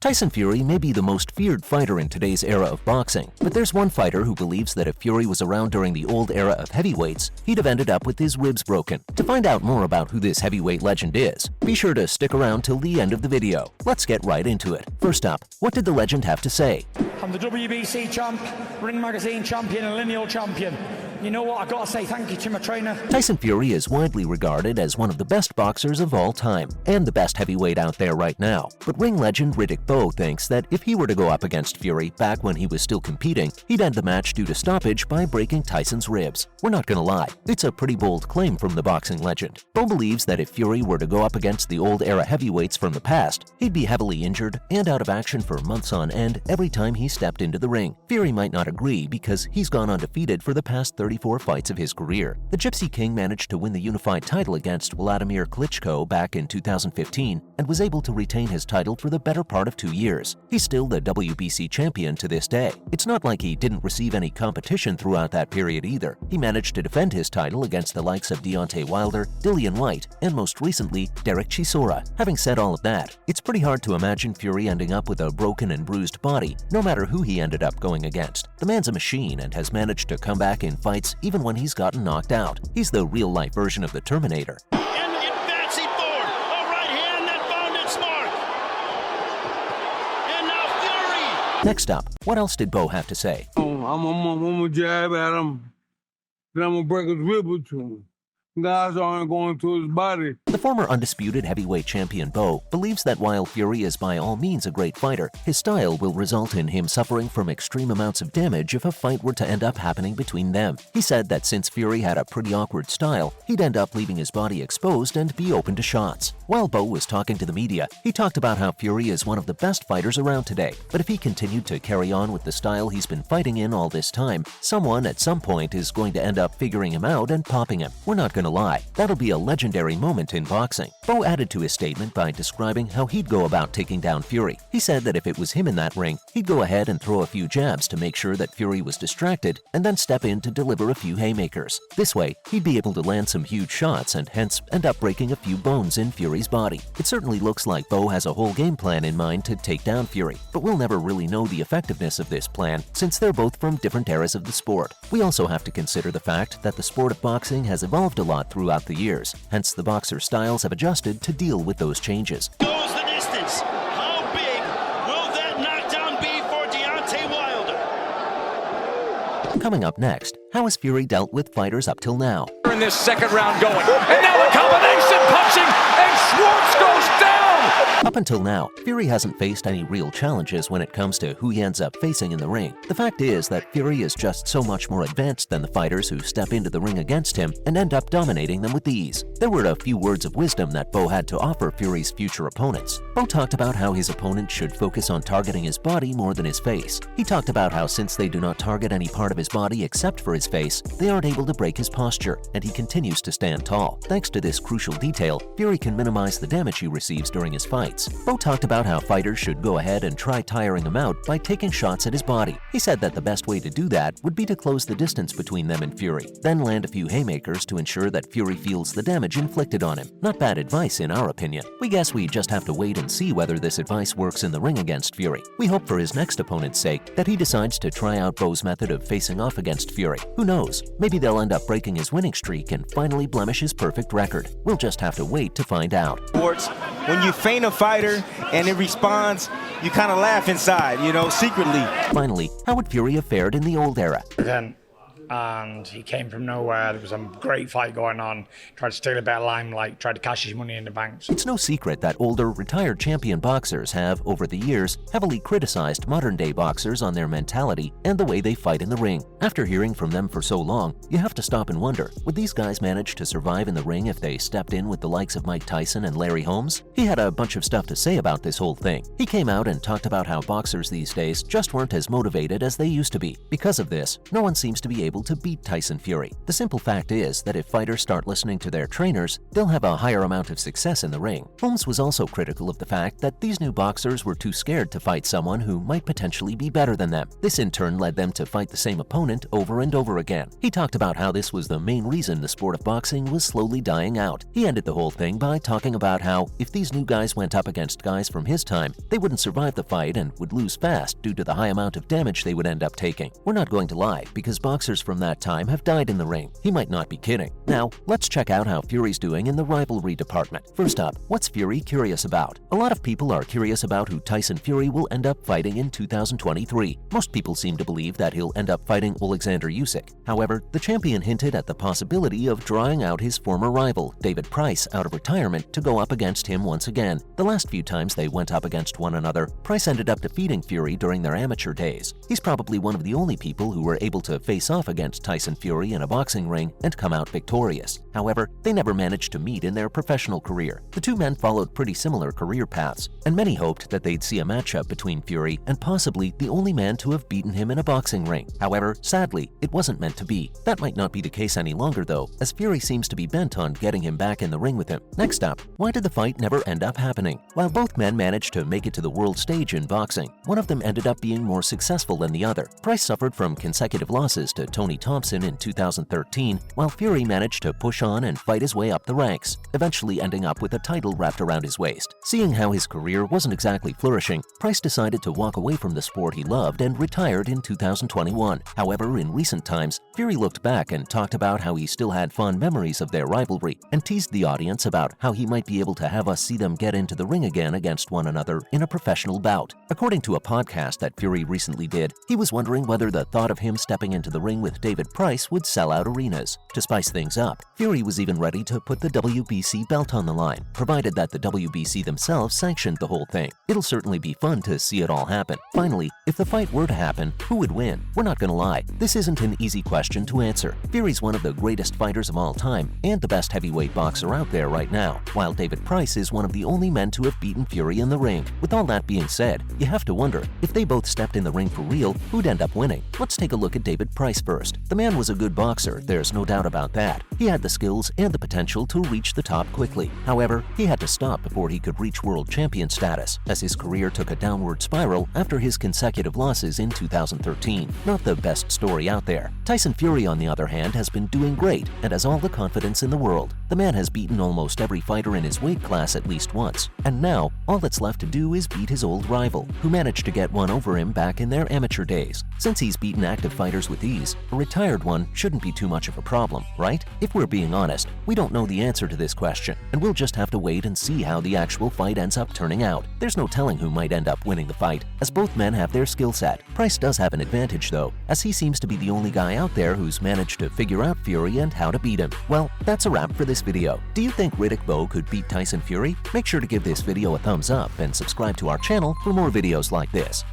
Tyson Fury may be the most feared fighter in today's era of boxing, but there's one fighter who believes that if Fury was around during the old era of heavyweights, he'd have ended up with his ribs broken. To find out more about who this heavyweight legend is, be sure to stick around till the end of the video. Let's get right into it. First up, what did the legend have to say? I'm the WBC champ, Ring Magazine champion, and lineal champion. You know what, I've got to say thank you to my trainer. Tyson Fury is widely regarded as one of the best boxers of all time, and the best heavyweight out there right now. But ring legend Riddick Bowe thinks that if he were to go up against Fury back when he was still competing, he'd end the match due to stoppage by breaking Tyson's ribs. We're not gonna lie, it's a pretty bold claim from the boxing legend. Bowe believes that if Fury were to go up against the old era heavyweights from the past, he'd be heavily injured and out of action for months on end every time he stepped into the ring. Fury might not agree because he's gone undefeated for the past 34 fights of his career. The Gypsy King managed to win the unified title against Vladimir Klitschko back in 2015 and was able to retain his title for the better part of 2 years. He's still the WBC champion to this day. It's not like he didn't receive any competition throughout that period either. He managed to defend his title against the likes of Deontay Wilder, Dillian Whyte, and most recently, Derek Chisora. Having said all of that, it's pretty hard to imagine Fury ending up with a broken and bruised body, no matter who he ended up going against. The man's a machine and has managed to come back in fights even when he's gotten knocked out. He's the real-life version of the Terminator. And advancing forward, a right hand that found its mark. And now Fury. Next up, what else did Bowe have to say? I'm gonna jab at him, then I'm gonna break his rib or two. Guys aren't going to his body. The former undisputed heavyweight champion Bowe believes that while Fury is by all means a great fighter, his style will result in him suffering from extreme amounts of damage if a fight were to end up happening between them. He said that since Fury had a pretty awkward style, he'd end up leaving his body exposed and be open to shots. While Bowe was talking to the media, he talked about how Fury is one of the best fighters around today, but if he continued to carry on with the style he's been fighting in all this time, someone at some point is going to end up figuring him out and popping him. We're not gonna lie, that'll be a legendary moment in boxing. Bowe added to his statement by describing how he'd go about taking down Fury. He said that if it was him in that ring, he'd go ahead and throw a few jabs to make sure that Fury was distracted and then step in to deliver a few haymakers. This way, he'd be able to land some huge shots and hence end up breaking a few bones in Fury's body. It certainly looks like Bowe has a whole game plan in mind to take down Fury, but we'll never really know the effectiveness of this plan since they're both from different eras of the sport. We also have to consider the fact that the sport of boxing has evolved a lot throughout the years, hence the boxer styles have adjusted to deal with those changes. Goes the distance. How big will that knockdown be for Deontay Wilder? Coming up next, how has Fury dealt with fighters up till now? In this second round going, and now a combination punching, and Schwartz goes down! Up until now, Fury hasn't faced any real challenges when it comes to who he ends up facing in the ring. The fact is that Fury is just so much more advanced than the fighters who step into the ring against him and end up dominating them with ease. There were a few words of wisdom that Bowe had to offer Fury's future opponents. Bowe talked about how his opponent should focus on targeting his body more than his face. He talked about how since they do not target any part of his body except for his face, they aren't able to break his posture, and he continues to stand tall. Thanks to this crucial detail, Fury can minimize the damage he receives during his fights. Bowe talked about how fighters should go ahead and try tiring him out by taking shots at his body. He said that the best way to do that would be to close the distance between them and Fury, then land a few haymakers to ensure that Fury feels the damage inflicted on him. Not bad advice in our opinion. We guess we just have to wait and see whether this advice works in the ring against Fury. We hope for his next opponent's sake that he decides to try out Bowe's method of facing off against Fury. Who knows? Maybe they'll end up breaking his winning streak and finally blemish his perfect record. We'll just have to wait to find out. When you feint a fighter and it responds, you kind of laugh inside, secretly. Finally, how would Fury have fared in the old era? And he came from nowhere. There was a great fight going on. Tried to steal a bit of limelight, tried to cash his money in the banks. It's no secret that older, retired champion boxers have, over the years, heavily criticized modern-day boxers on their mentality and the way they fight in the ring. After hearing from them for so long, you have to stop and wonder, would these guys manage to survive in the ring if they stepped in with the likes of Mike Tyson and Larry Holmes? He had a bunch of stuff to say about this whole thing. He came out and talked about how boxers these days just weren't as motivated as they used to be. Because of this, no one seems to be able able to beat Tyson Fury. The simple fact is that if fighters start listening to their trainers, they'll have a higher amount of success in the ring. Holmes was also critical of the fact that these new boxers were too scared to fight someone who might potentially be better than them. This in turn led them to fight the same opponent over and over again. He talked about how this was the main reason the sport of boxing was slowly dying out. He ended the whole thing by talking about how if these new guys went up against guys from his time, they wouldn't survive the fight and would lose fast due to the high amount of damage they would end up taking. We're not going to lie, because boxers from that time have died in the ring. He might not be kidding. Now, let's check out how Fury's doing in the rivalry department. First up, what's Fury curious about? A lot of people are curious about who Tyson Fury will end up fighting in 2023. Most people seem to believe that he'll end up fighting Alexander Usyk. However, the champion hinted at the possibility of drawing out his former rival, David Price, out of retirement to go up against him once again. The last few times they went up against one another, Price ended up defeating Fury during their amateur days. He's probably one of the only people who were able to face off against Tyson Fury in a boxing ring and come out victorious. However, they never managed to meet in their professional career. The two men followed pretty similar career paths, and many hoped that they'd see a matchup between Fury and possibly the only man to have beaten him in a boxing ring. However, sadly, it wasn't meant to be. That might not be the case any longer though, as Fury seems to be bent on getting him back in the ring with him. Next up, why did the fight never end up happening? While both men managed to make it to the world stage in boxing, one of them ended up being more successful than the other. Price suffered from consecutive losses to Tony Thompson in 2013, while Fury managed to push on and fight his way up the ranks, eventually ending up with a title wrapped around his waist. Seeing how his career wasn't exactly flourishing, Price decided to walk away from the sport he loved and retired in 2021. However, in recent times, Fury looked back and talked about how he still had fond memories of their rivalry and teased the audience about how he might be able to have us see them get into the ring again against one another in a professional bout. According to a podcast that Fury recently did, he was wondering whether the thought of him stepping into the ring with David Price would sell out arenas. To spice things up, Fury was even ready to put the WBC belt on the line, provided that the WBC themselves sanctioned the whole thing. It'll certainly be fun to see it all happen. Finally, if the fight were to happen, who would win? We're not gonna lie, this isn't an easy question to answer. Fury's one of the greatest fighters of all time and the best heavyweight boxer out there right now, while David Price is one of the only men to have beaten Fury in the ring. With all that being said, you have to wonder, if they both stepped in the ring for real, who'd end up winning? Let's take a look at David Price first. The man was a good boxer, there's no doubt about that. He had the skills and the potential to reach the top quickly. However, he had to stop before he could reach world champion status, as his career took a downward spiral after his consecutive losses in 2013. Not the best story out there. Tyson Fury, on the other hand, has been doing great and has all the confidence in the world. The man has beaten almost every fighter in his weight class at least once, and now all that's left to do is beat his old rival, who managed to get one over him back in their amateur days. Since he's beaten active fighters with ease, a retired one shouldn't be too much of a problem, right? If we're being honest, we don't know the answer to this question, and we'll just have to wait and see how the actual fight ends up turning out. There's no telling who might end up winning the fight, as both men have their skill set. Price does have an advantage though, as he seems to be the only guy out there who's managed to figure out Fury and how to beat him. Well, that's a wrap for this video. Do you think Riddick Bowe could beat Tyson Fury? Make sure to give this video a thumbs up and subscribe to our channel for more videos like this.